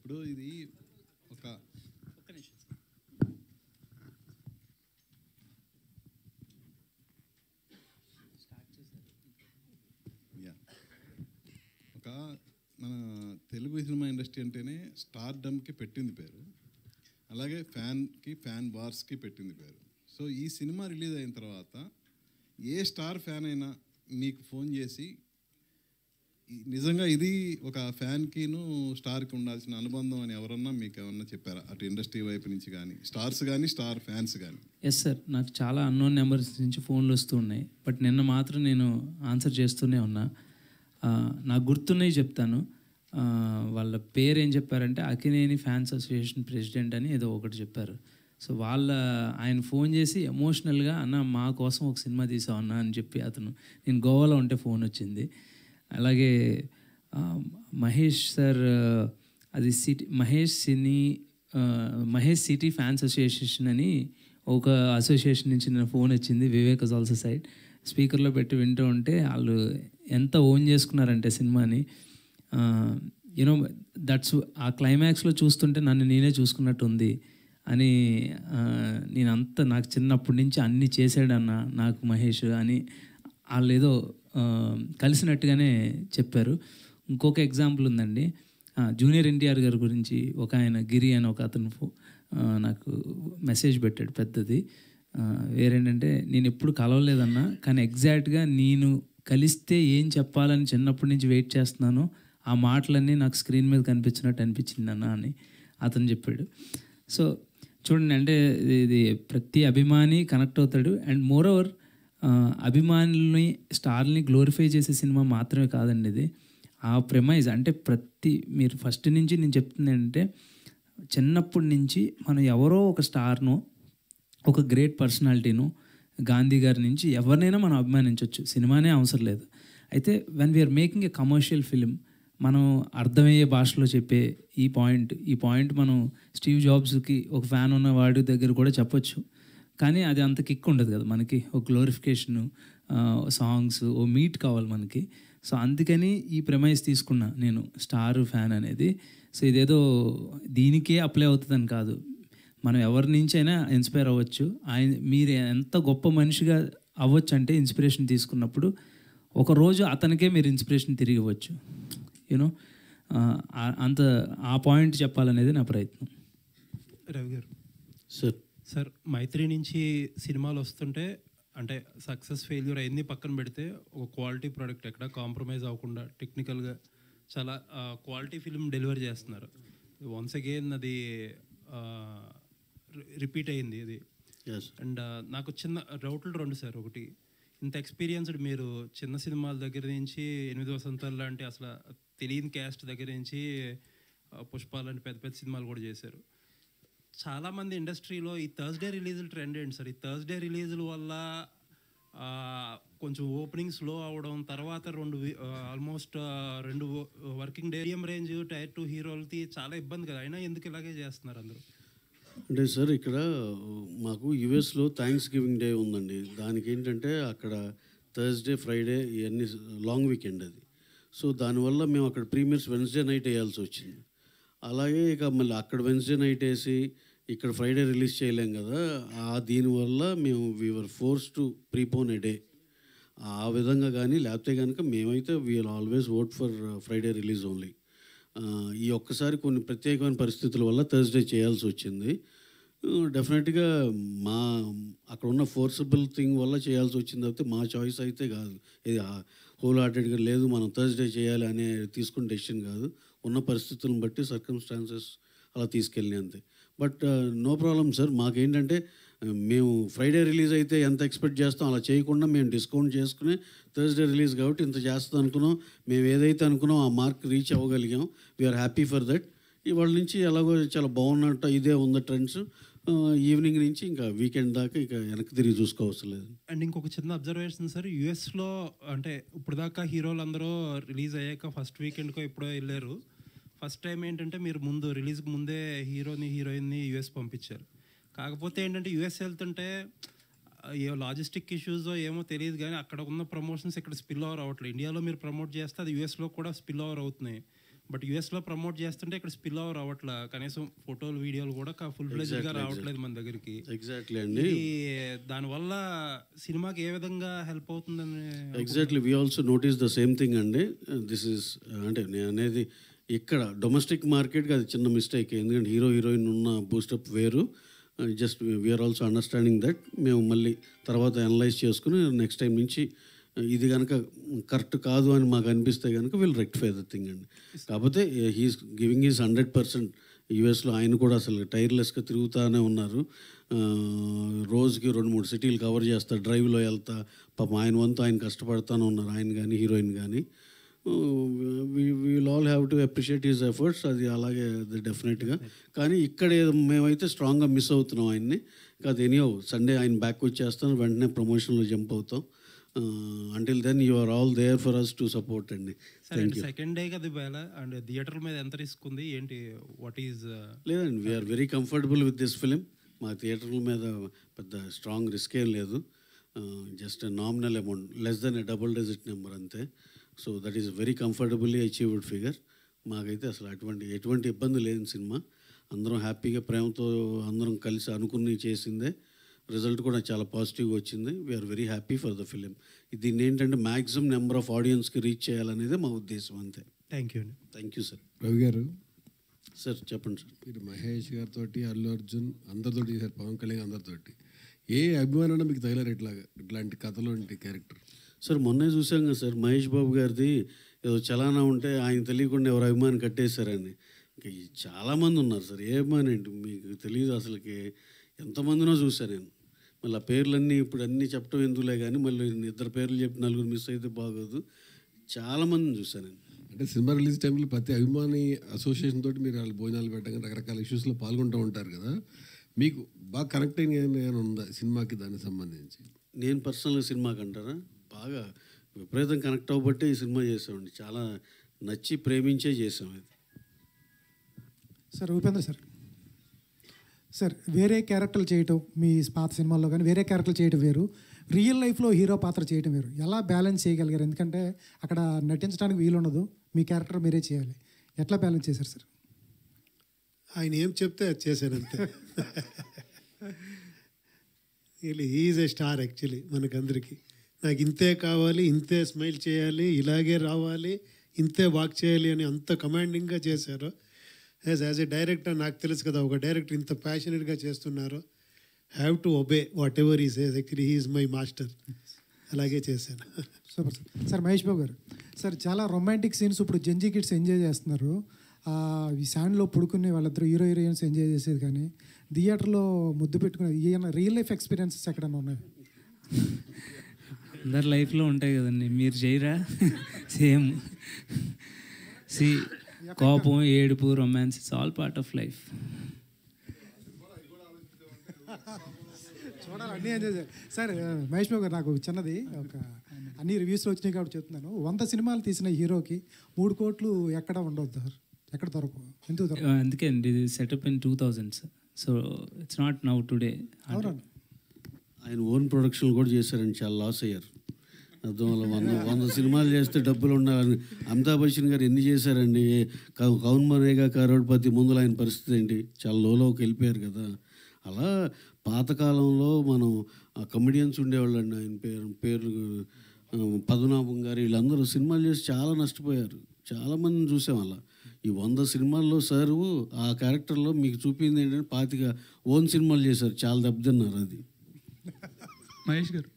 ఇప్పుడు ఇది ఒక నిమిషం ఒక మన తెలుగు సినిమా ఇండస్ట్రీ అంటేనే స్టార్డమ్కి పెట్టింది పేరు, అలాగే ఫ్యాన్ వార్స్కి పెట్టింది పేరు. సో ఈ సినిమా రిలీజ్ అయిన తర్వాత ఏ స్టార్ ఫ్యాన్ అయినా మీకు ఫోన్ చేసి నిజంగా ఇది ఒక ఫ్యాన్కిను స్టార్కి ఉండాల్సిన అనుబంధం అని ఎవరన్నా మీకు ఏమన్నా చెప్పారా, అటు ఇండస్ట్రీ వైపు నుంచి కానీ స్టార్స్ కానీ స్టార్ ఫ్యాన్స్ కానీ? ఎస్ సార్, నాకు చాలా అన్నోన్ నెంబర్స్ నుంచి ఫోన్లు వస్తూ ఉన్నాయి. బట్ నిన్న మాత్రం నేను ఆన్సర్ చేస్తూనే ఉన్నా. నాకు గుర్తున్నాయి చెప్తాను. వాళ్ళ పేరు ఏం చెప్పారంటే అక్కినేని ఫ్యాన్స్ అసోసియేషన్ ప్రెసిడెంట్ అని ఏదో ఒకటి చెప్పారు. సో ఆయన ఫోన్ చేసి ఎమోషనల్గా అన్న మా కోసం ఒక సినిమా తీసావు అన్న అని చెప్పి నేను గోవాలో ఉంటే ఫోన్ వచ్చింది. అలాగే మహేష్ సార్ అది మహేష్ సిటీ ఫ్యాన్స్ అసోసియేషన్ అని ఒక అసోసియేషన్ నుంచి నేను ఫోన్ వచ్చింది. వివేక్ ఇస్ ఆల్సో సైడ్ స్పీకర్లో పెట్టి వింటూ ఉంటే వాళ్ళు ఎంత ఓన్ చేసుకున్నారంటే సినిమాని. యూనో దట్స్ ఆ క్లైమాక్స్లో చూస్తుంటే నన్ను నేనే చూసుకున్నట్టు ఉంది అని నాకు చిన్నప్పటి నుంచి అన్నీ చేశాడన్న నాకు మహేష్ అని వాళ్ళు ఏదో కలిసినట్టుగానే చెప్పారు. ఇంకొక ఎగ్జాంపుల్ ఉందండి, జూనియర్ ఎన్టీఆర్ గారి గురించి ఒక ఆయన గిరి అని ఒక అతను నాకు మెసేజ్ పెట్టాడు పెద్దది. వేరేంటంటే నేను ఎప్పుడు కలవలేదన్నా, కానీ ఎగ్జాక్ట్గా నేను కలిస్తే ఏం చెప్పాలని చిన్నప్పటి నుంచి వెయిట్ చేస్తున్నానో ఆ మాటలన్నీ నాకు స్క్రీన్ మీద కనిపించినట్టు అనిపించింది అన్న అని అతను చెప్పాడు. సో చూడండి, అంటే ఇది ప్రతి అభిమాని కనెక్ట్ అవుతాడు. అండ్ మోర్ ఓవర్ అభిమానుల్ని స్టార్ని గ్లోరిఫై చేసే సినిమా మాత్రమే కాదండి ఇది. ఆ ప్రెమైజ్ అంటే మీరు ఫస్ట్ నుంచి నేను చెప్తుంది ఏంటంటే చిన్నప్పటి నుంచి మనం ఎవరో ఒక స్టార్ను, ఒక గ్రేట్ పర్సనాలిటీను, గాంధీ గారి నుంచి ఎవరినైనా మనం అభిమానించవచ్చు, సినిమానే అవసరం లేదు. అయితే when we are making a commercial film, మనం అర్థమయ్యే భాషలో చెప్పే ఈ పాయింట్ మనం స్టీవ్ జాబ్స్కి ఒక ఫ్యాన్ ఉన్న వాడి దగ్గర కూడా చెప్పొచ్చు, కానీ అది అంత కిక్ ఉండదు కదా మనకి. ఒక గ్లోరిఫికేషను, సాంగ్స్, ఓ మీట్ కావాలి మనకి. సో అందుకని ఈ ప్రెమైజ్ తీసుకున్నా నేను, స్టార్ ఫ్యాన్ అనేది. సో ఇదేదో దీనికే అప్లై అవుతుందని కాదు, మనం ఎవరి నుంచి అయినా ఇన్స్పైర్ అవ్వచ్చు. మీరు ఎంత గొప్ప మనిషిగా అవ్వచ్చు అంటే ఇన్స్పిరేషన్ తీసుకున్నప్పుడు ఒకరోజు అతనికే మీరు ఇన్స్పిరేషన్ తిరిగి ఇవ్వచ్చు. యూనో ఆ పాయింట్ చెప్పాలనేది నా ప్రయత్నం. రవి గారు సార్ మైత్రి నుంచి సినిమాలు వస్తుంటే అంటే సక్సెస్ ఫెయిల్యూర్ అయింది పక్కన పెడితే ఒక క్వాలిటీ ప్రోడక్ట్ ఎక్కడ కాంప్రమైజ్ అవ్వకుండా టెక్నికల్గా చాలా క్వాలిటీ ఫిల్మ్ డెలివరీ చేస్తున్నారు. వన్స్ అగైన్ అది రిపీట్ అయింది ఇది. అండ్ నాకు చిన్న డౌట్లు రెండు సార్. ఒకటి, ఇంత ఎక్స్పీరియన్స్డ్ మీరు చిన్న సినిమాల దగ్గర నుంచి 8 వసంతాలు లాంటి అసలు తెలియని క్యాస్ట్ దగ్గర నుంచి పుష్ప లాంటి పెద్ద పెద్ద సినిమాలు కూడా చేశారు. చాలామంది ఇండస్ట్రీలో ఈ థర్స్డే రిలీజులు ట్రెండ్ ఏంటి సార్? ఈ థర్స్డే రిలీజుల వల్ల కొంచెం ఓపెనింగ్ స్లో అవ్వడం, తర్వాత almost 2 working day range tier 2 హీరోలకి చాలా ఇబ్బంది కదా, అయినా ఎందుకు ఇలాగే చేస్తున్నారు అందరూ? అంటే సార్ ఇక్కడ మాకు యుఎస్లో థ్యాంక్స్ గివింగ్ డే ఉందండి. దానికి ఏంటంటే అక్కడ థర్స్డే ఫ్రైడే ఇవన్నీ లాంగ్ వీకెండ్ అది. సో దానివల్ల మేము అక్కడ ప్రీమియర్స్ వెన్స్డే నైట్ వేయాల్సి వచ్చింది. అలాగే ఇక మళ్ళీ అక్కడ వెన్స్డే నైట్ వేసి ఇక్కడ ఫ్రైడే రిలీజ్ చేయలేం కదా, దీనివల్ల మేము we are force to prepone a day. ఆ విధంగా కానీ లేకపోతే కనుక మేమైతే we are always vote for Friday release only. ఈ ఒక్కసారి కొన్ని ప్రత్యేకమైన పరిస్థితుల వల్ల థర్స్డే చేయాల్సి వచ్చింది. డెఫినెట్గా అక్కడ ఉన్న ఫోర్సబుల్ థింగ్ వల్ల చేయాల్సి వచ్చింది, అయితే మా చాయిస్ అయితే కాదు. ఇది హోల్ హార్టెడ్గా లేదు మనం థర్స్డే చేయాలి అనే తీసుకున్న డెసిషన్ కాదు, ఉన్న పరిస్థితులను బట్టి సర్కమ్స్టాన్సెస్ అలా తీసుకెళ్ళి అంతే. But no problem sir. మాకేంటంటే మేము ఫ్రైడే రిలీజ్ అయితే ఎంత ఎక్స్పెక్ట్ చేస్తాం అలా చేయకుండా మేము డిస్కౌంట్ చేసుకుని థర్స్డే రిలీజ్ కాబట్టి ఇంత చేస్తాం అనుకున్నాం. మేము ఏదైతే అనుకున్నాం ఆ మార్క్ రీచ్ అవ్వగలిగాం. We're happy for that. ఇవాళ నుంచి ఎలాగో చాలా బాగున్నట్టు ఇదే ఉంది ట్రెండ్స్. ఈవినింగ్ నుంచి ఇంకా వీకెండ్ దాకా ఇక వెనక్కి తిరిగి చూసుకోవసం లేదు. అండ్ ఇంకొక చిన్న అబ్జర్వేషన్ సార్, యూఎస్లో అంటే ఇప్పుడు దాకా హీరోలు అందరూ రిలీజ్ అయ్యాక ఫస్ట్ వీకెండ్కో ఎప్పుడో వెళ్ళారు. ఫస్ట్ టైం ఏంటంటే మీరు రిలీజ్కి ముందే హీరోయిన్ని యూఎస్ పంపించారు. కాకపోతే ఏంటంటే యూఎస్ వెళ్తుంటే ఏ లాజిస్టిక్ ఇష్యూస్ ఏమో తెలియదు కానీ అక్కడ ఉన్న ప్రమోషన్స్ ఇక్కడ స్పిల్ ఓవర్ అవ్వట్లేదు. ఇండియాలో మీరు ప్రమోట్ చేస్తే అది యూఎస్లో కూడా స్పిల్ ఓవర్ అవుతున్నాయి. బట్ యూఎస్లో ప్రమోట్ చేస్తుంటే ఇక్కడ స్పిల్ ఓవర్ అవ్వట్లా, కనీసం ఫోటోలు వీడియోలు కూడా ఫుల్ ఫ్లెజ్డ్గా రావట్లేదు మన దగ్గరికి. ఎగ్జాక్ట్లీ అండి. దానివల్ల సినిమాకి ఏ విధంగా హెల్ప్ అవుతుందని? Exactly we also notice the same thing అండి. దిస్ ఈస్ అంటే నేను అనేది ఇక్కడ డొమెస్టిక్ మార్కెట్కి అది చిన్న మిస్టేక్, ఎందుకంటే హీరో హీరోయిన్ ఉన్న బూస్టప్ వేరు. Just we are also understanding that. మేము మళ్ళీ తర్వాత అనలైజ్ చేసుకుని నెక్స్ట్ టైం నుంచి ఇది కనుక కరెక్ట్ కాదు అని మాకు అనిపిస్తే కనుక విల్ రెక్టిఫై ద థింగ్ అండి. కాకపోతే హీస్ గివింగ్ ఈజ్ 100%. యూఎస్లో ఆయన కూడా అసలు టైర్లెస్గా తిరుగుతూనే ఉన్నారు. రోజుకి 2-3 సిటీలు కవర్ చేస్తారు, డ్రైవ్లో వెళ్తా. పాపం ఆయన వంతు ఆయన కష్టపడుతూనే ఉన్నారు, ఆయన కానీ హీరోయిన్ కానీ. Will all have to appreciate his efforts. అది అలాగే డెఫినెట్గా. కానీ ఇక్కడ మేమైతే స్ట్రాంగ్గా మిస్ అవుతున్నాం ఆయన్ని. కాదు ఎనీహౌ సండే ఆయన బ్యాక్ వచ్చేస్తాను, వెంటనే ప్రమోషన్లో జంప్ అవుతాం. Until then you are all there for us to support అండి. సెకండ్ డే కదా వేళ అండ్ థియేటర్ మీద ఎంత రిస్క్ ఉంది ఏంటి? What is? లేదండి, we're very comfortable with this film. మా థియేటర్ల మీద పెద్ద స్ట్రాంగ్ రిస్క్ ఏం లేదు. Just nominal amount, less than double digit number అంతే. So that is very comfortably achieved figure. మాకైతే అసలు ఎటువంటి ఇబ్బంది లేదు. సినిమా అందరం హ్యాపీగా ప్రేమతో అందరం కలిసి అనుకుని చేసిందే. రిజల్ట్ కూడా చాలా పాజిటివ్గా వచ్చింది. We're very happy for the film. దీన్ని ఏంటంటే మ్యాక్సిమం నెంబర్ ఆఫ్ ఆడియన్స్కి రీచ్ చేయాలనేదే మా ఉద్దేశం అంతే. థ్యాంక్ యూ అండి. Thank you sir. రవి గారు సార్ చెప్పండి సార్. మీరు మహేష్ గారితో, అల్లు అర్జున్ అందరితో చేశారు, పవన్ కళ్యాణ్ అందరితోటి. ఏ అభిమానం మీకు తగిలారు ఇట్లాంటి కథలో క్యారెక్టర్? సార్ మొన్నే చూసాం కదా సార్, మహేష్ బాబు గారిది ఏదో చలానా ఉంటే ఆయన తెలియకుండా ఎవరు అభిమాని కట్టేశారని. ఇంకా చాలామంది ఉన్నారు సార్. ఏ అభిమాని ఏంటి మీకు తెలియదు అసలుకి. ఎంతమందినో చూశాను నేను. మళ్ళీ ఆ పేర్లన్నీ ఇప్పుడు అన్నీ చెప్పడం ఎందుకులే, కానీ మళ్ళీ 2 పేర్లు చెప్పి 4 మిస్ అయితే బాగోదు. చాలామందిని చూశాను నేను. అంటే సినిమా రిలీజ్ టైంలో ప్రతి అభిమాని అసోసియేషన్ తోటి మీరు వాళ్ళు భోజనాలు పెట్టగా రకరకాల ఇష్యూస్లో పాల్గొంటూ ఉంటారు కదా. మీకు బాగా కనెక్ట్ అయిన ఉందా సినిమాకి దానికి సంబంధించి? నేను పర్సనల్గా సినిమాకి అంటారా బాగా విపరీతం కనెక్ట్ అవ్వబట్టే ఈ సినిమా చేసామండి. చాలా నచ్చి ప్రేమించే చేసాం ఇది. సార్ ఉపేంద్ర సార్ వేరే క్యారెక్టర్లు చేయటం మీ పాత సినిమాల్లో కానీ వేరే క్యారెక్టర్లు చేయటం వేరు, రియల్ లైఫ్లో హీరో పాత్ర చేయటం వేరు. ఎలా బ్యాలెన్స్ చేయగలిగారు? ఎందుకంటే అక్కడ నటించడానికి వీలుండదు, మీ క్యారెక్టర్ మీరే చేయాలి. ఎట్లా బ్యాలెన్స్ చేశారు సార్? ఆయన ఏం చెప్తే అది చేశానంతే. ఈజ్ ఏ స్టార్ యాక్చువల్లీ మనకందరికీ. నాకు ఇంతే కావాలి, ఇంతే స్మైల్ చేయాలి, ఇలాగే రావాలి, ఇంతే వాక్ చేయాలి అని అంత కమాండింగ్గా చేశారు. యాజ్ ఏ డైరెక్టర్ నాకు తెలుసు కదా, ఒక డైరెక్టర్ ఇంత ప్యాషనెట్గా చేస్తున్నారు. Have to obey whatever he says. Actually he is my master. అలాగే చేశాను. Super sir. మహేష్ బాబు గారు సార్, చాలా రొమాంటిక్ సీన్స్ ఇప్పుడు జెంజీ కిడ్స్ ఎంజాయ్ చేస్తున్నారు. ఈ శాండ్లో పడుకునే వాళ్ళిద్దరు హీరో హీరోయిన్స్ ఎంజాయ్ చేసేది, కానీ థియేటర్లో ముద్దు పెట్టుకునేది ఈయన రియల్ లైఫ్ ఎక్స్పీరియన్సెస్ ఎక్కడన్నా ఉన్నాయి? అందరి లైఫ్లో ఉంటాయి కదండి, మీరు చేయరా? సేమ్. కోపం, ఏడుపు, romance, it's all part of life. చూడాలి, అన్నీ ఎంజాయ్ చేయాలి. సార్ మహేష్ బాబు గారు, నాకు చిన్నది ఒక అన్ని రివ్యూస్లో వచ్చినాయి కాబట్టి చెప్తున్నాను. 100 సినిమాలు తీసిన హీరోకి 3 కోట్లు ఎక్కడ ఉండవద్దు సార్, ఎక్కడ దొరకవు, ఎందుకు దొరకవు? అందుకే అండి ఇది setup in 2000s. So it's not now today. అవునండి. ఆయన ఓన్ ప్రొడక్షన్ కూడా చేశారండి, చాలా లాస్ అయ్యారు. అర్థం వల్ల 100 సినిమాలు చేస్తే డబ్బులు ఉండాలని. అమితాబ్ బచ్చన్ గారు ఎన్ని చేశారండి? కౌన్ బనేగా కరోడ్పతి ముందులో ఆయన పరిస్థితి ఏంటి? చాలా లోకి వెళ్ళిపోయారు కదా. అలా పాతకాలంలో మనం కమెడియన్స్ ఉండేవాళ్ళండి. ఆయన పేరు పద్మనాభం గారు, వీళ్ళందరూ సినిమాలు చేసి చాలా నష్టపోయారు. చాలామందిని చూసాం అలా. ఈ 100 సినిమాల్లో సార్ ఆ క్యారెక్టర్లో మీకు చూపింది ఏంటంటే 25 ఓన్ సినిమాలు చేశారు, చాలా దెబ్బతిన్నారు. అది మహేష్ గారు